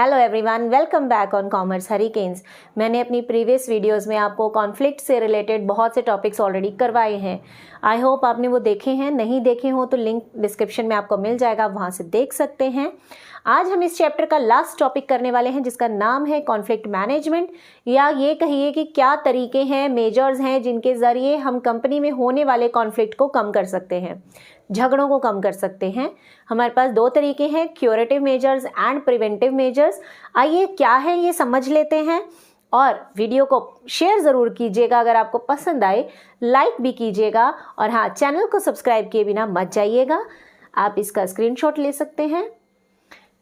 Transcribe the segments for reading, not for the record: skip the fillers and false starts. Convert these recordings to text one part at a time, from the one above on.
Hello everyone, welcome back on commerce hurricanes. मैंने अपनी previous videos में आपको कॉन्फ्लिक्ट से रिलेटेड बहुत से टॉपिक्स ऑलरेडी करवाए हैं। आई होप आपने वो देखे हैं। नहीं देखे हो तो लिंक डिस्क्रिप्शन में आपको मिल जाएगा, वहाँ से देख सकते हैं। आज हम इस चैप्टर का लास्ट टॉपिक करने वाले हैं जिसका नाम है कॉन्फ्लिक्ट मैनेजमेंट, या ये कहिए कि क्या तरीके हैं, मेजर्स हैं जिनके ज़रिए हम कंपनी में होने वाले कॉन्फ्लिक्ट को कम कर सकते हैं, झगड़ों को कम कर सकते हैं। हमारे पास दो तरीके हैं, curative measures and preventive measures. आइए क्या है ये समझ लेते हैं और वीडियो को शेयर ज़रूर कीजिएगा अगर आपको पसंद आए, लाइक भी कीजिएगा और हाँ, चैनल को सब्सक्राइब किए बिना मत जाइएगा। आप इसका स्क्रीनशॉट ले सकते हैं।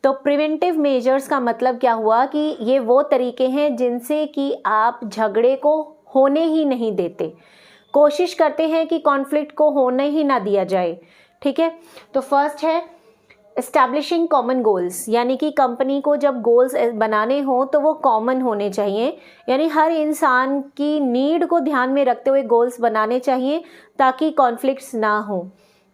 तो प्रिवेंटिव मेजर्स का मतलब क्या हुआ कि ये वो तरीके हैं जिनसे कि आप झगड़े को होने ही नहीं देते, कोशिश करते हैं कि कॉन्फ्लिक्ट को होने ही ना दिया जाए। ठीक है, तो फर्स्ट है एस्टैब्लिशिंग कॉमन गोल्स, यानी कि कंपनी को जब गोल्स बनाने हो तो वो कॉमन होने चाहिए, यानी हर इंसान की नीड को ध्यान में रखते हुए गोल्स बनाने चाहिए ताकि कॉन्फ्लिक्ट्स ना हो।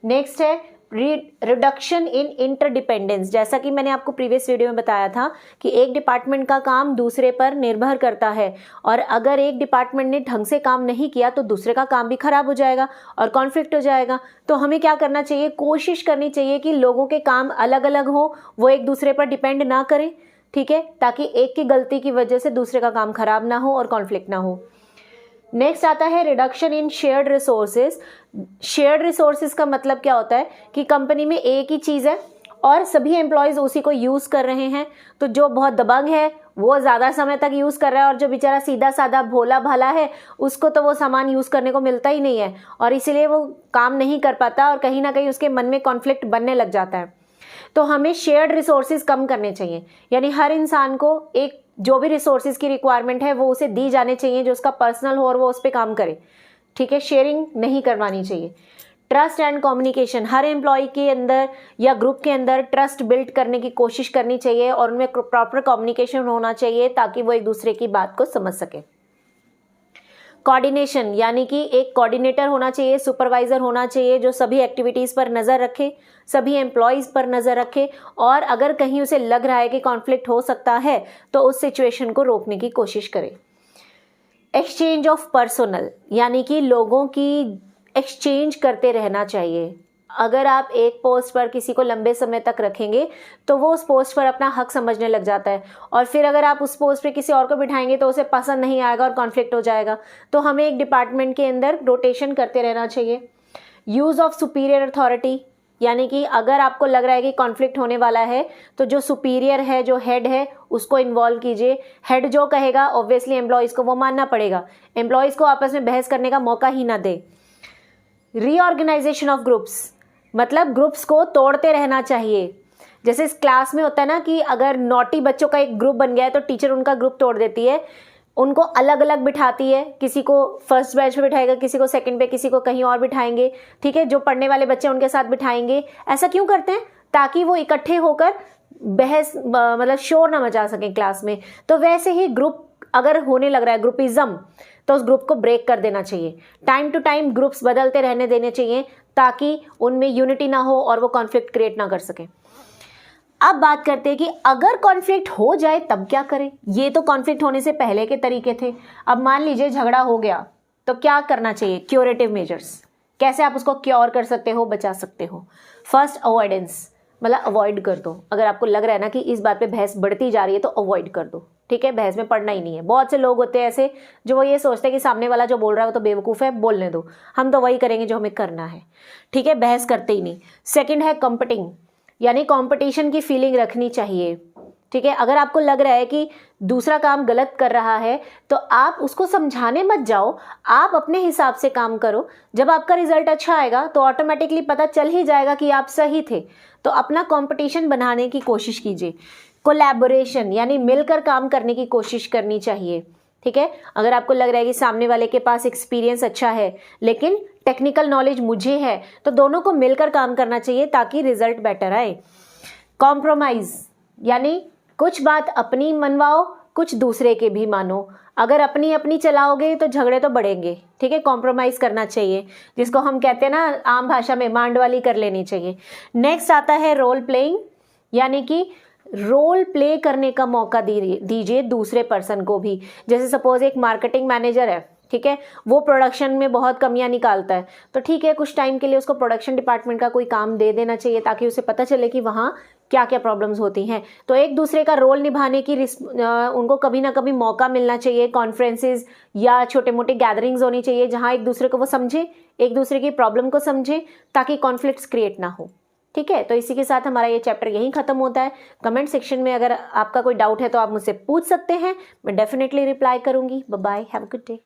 नेक्स्ट है रिडक्शन इन इंटरडिपेंडेंस। जैसा कि मैंने आपको प्रीवियस वीडियो में बताया था कि एक डिपार्टमेंट का काम दूसरे पर निर्भर करता है और अगर एक डिपार्टमेंट ने ढंग से काम नहीं किया तो दूसरे का काम भी खराब हो जाएगा और कॉन्फ्लिक्ट हो जाएगा। तो हमें क्या करना चाहिए, कोशिश करनी चाहिए कि लोगों के काम अलग अलग हो, वो एक दूसरे पर डिपेंड ना करें। ठीक है, ताकि एक की गलती की वजह से दूसरे का काम खराब ना हो और कॉन्फ्लिक्ट ना हो। नेक्स्ट आता है reduction in shared resources. Shared resources का मतलब क्या होता है कि कंपनी में एक ही चीज़ है और सभी एम्प्लॉयज़ उसी को यूज़ कर रहे हैं, तो जो बहुत दबंग है वो ज़्यादा समय तक यूज़ कर रहा है और जो बेचारा सीधा साधा भोला भाला है उसको तो वो सामान यूज़ करने को मिलता ही नहीं है और इसीलिए वो काम नहीं कर पाता और कहीं ना कहीं उसके मन में कॉन्फ्लिक्ट बनने लग जाता है। तो हमें शेयर्ड रिसोर्सेज कम करने चाहिए, यानी हर इंसान को एक जो भी रिसोर्सेज की रिक्वायरमेंट है वो उसे दी जाने चाहिए, जो उसका पर्सनल हो और वो उस पर काम करे। ठीक है, शेयरिंग नहीं करवानी चाहिए। ट्रस्ट एंड कम्युनिकेशन, हर एम्प्लॉय के अंदर या ग्रुप के अंदर ट्रस्ट बिल्ड करने की कोशिश करनी चाहिए और उनमें प्रॉपर कम्युनिकेशन होना चाहिए ताकि वो एक दूसरे की बात को समझ सके। कोऑर्डिनेशन, यानी कि एक कोऑर्डिनेटर होना चाहिए, सुपरवाइजर होना चाहिए जो सभी एक्टिविटीज़ पर नज़र रखे, सभी एम्प्लॉयज़ पर नज़र रखे और अगर कहीं उसे लग रहा है कि कॉन्फ्लिक्ट हो सकता है तो उस सिचुएशन को रोकने की कोशिश करे। एक्सचेंज ऑफ पर्सोनल, यानी कि लोगों की एक्सचेंज करते रहना चाहिए। अगर आप एक पोस्ट पर किसी को लंबे समय तक रखेंगे तो वो उस पोस्ट पर अपना हक समझने लग जाता है और फिर अगर आप उस पोस्ट पे किसी और को बिठाएंगे तो उसे पसंद नहीं आएगा और कॉन्फ्लिक्ट हो जाएगा। तो हमें एक डिपार्टमेंट के अंदर रोटेशन करते रहना चाहिए। यूज़ ऑफ सुपीरियर अथॉरिटी, यानी कि अगर आपको लग रहा है कि कॉन्फ्लिक्ट होने वाला है तो जो सुपीरियर है, जो हेड है, उसको इन्वॉल्व कीजिए। हेड जो कहेगा ऑब्वियसली एम्प्लॉयज़ को वो मानना पड़ेगा, एम्प्लॉयज़ को आपस में बहस करने का मौका ही ना दे। रीऑर्गेनाइजेशन ऑफ ग्रुप्स, मतलब ग्रुप्स को तोड़ते रहना चाहिए। जैसे इस क्लास में होता है ना कि अगर नॉटी बच्चों का एक ग्रुप बन गया है तो टीचर उनका ग्रुप तोड़ देती है, उनको अलग अलग बिठाती है, किसी को फर्स्ट बेंच पे बिठाएगा, किसी को सेकंड पे, किसी को कहीं और बिठाएंगे। ठीक है, जो पढ़ने वाले बच्चे उनके साथ बिठाएंगे। ऐसा क्यों करते हैं? ताकि वो इकट्ठे होकर बहस मतलब शोर ना मचा सकें क्लास में। तो वैसे ही ग्रुप अगर होने लग रहा है ग्रुपिज्म, तो उस ग्रुप को ब्रेक कर देना चाहिए। टाइम टू टाइम ग्रुप्स बदलते रहने देने चाहिए ताकि उनमें यूनिटी ना हो और वो कॉन्फ्लिक्ट क्रिएट ना कर सके। अब बात करते हैं कि अगर कॉन्फ्लिक्ट हो जाए तब क्या करें। ये तो कॉन्फ्लिक्ट होने से पहले के तरीके थे। अब मान लीजिए झगड़ा हो गया तो क्या करना चाहिए? क्यूरेटिव मेजर्स, कैसे आप उसको क्योर कर सकते हो, बचा सकते हो। फर्स्ट, अवॉइडेंस, मतलब अवॉइड कर दो। अगर आपको लग रहा है ना कि इस बात पे बहस बढ़ती जा रही है तो अवॉइड कर दो। ठीक है, बहस में पड़ना ही नहीं है। बहुत से लोग होते हैं ऐसे जो वो ये सोचते हैं कि सामने वाला जो बोल रहा है वो तो बेवकूफ़ है, बोलने दो, हम तो वही करेंगे जो हमें करना है। ठीक है, बहस करते ही नहीं। सेकंड है कॉम्पिटिंग, यानी कंपटीशन की फीलिंग रखनी चाहिए। ठीक है, अगर आपको लग रहा है कि दूसरा काम गलत कर रहा है तो आप उसको समझाने मत जाओ, आप अपने हिसाब से काम करो। जब आपका रिजल्ट अच्छा आएगा तो ऑटोमेटिकली पता चल ही जाएगा कि आप सही थे। तो अपना कंपटीशन बनाने की कोशिश कीजिए। कोलैबोरेशन, यानी मिलकर काम करने की कोशिश करनी चाहिए। ठीक है, अगर आपको लग रहा है कि सामने वाले के पास एक्सपीरियंस अच्छा है लेकिन टेक्निकल नॉलेज मुझे है, तो दोनों को मिलकर काम करना चाहिए ताकि रिजल्ट बेटर आए। कॉम्प्रोमाइज, यानी कुछ बात अपनी मनवाओ, कुछ दूसरे के भी मानो। अगर अपनी अपनी चलाओगे तो झगड़े तो बढ़ेंगे। ठीक है, कॉम्प्रोमाइज़ करना चाहिए, जिसको हम कहते हैं ना आम भाषा में मांड वाली कर लेनी चाहिए। नेक्स्ट आता है रोल प्लेइंग, यानी कि रोल प्ले करने का मौका दीजिए दूसरे पर्सन को भी। जैसे सपोज एक मार्केटिंग मैनेजर है, ठीक है, वो प्रोडक्शन में बहुत कमियां निकालता है, तो ठीक है कुछ टाइम के लिए उसको प्रोडक्शन डिपार्टमेंट का कोई काम दे देना चाहिए ताकि उसे पता चले कि वहाँ क्या क्या प्रॉब्लम्स होती हैं। तो एक दूसरे का रोल निभाने की उनको कभी ना कभी मौका मिलना चाहिए। कॉन्फ्रेंसेस या छोटे मोटे गैदरिंग्स होनी चाहिए जहाँ एक दूसरे को वो समझे, एक दूसरे की प्रॉब्लम को समझे, ताकि कॉन्फ्लिक्ट्स क्रिएट ना हो। ठीक है, तो इसी के साथ हमारा ये चैप्टर यहीं खत्म होता है। कमेंट सेक्शन में अगर आपका कोई डाउट है तो आप मुझसे पूछ सकते हैं, मैं डेफिनेटली रिप्लाई करूंगी। Bye bye, have a good day.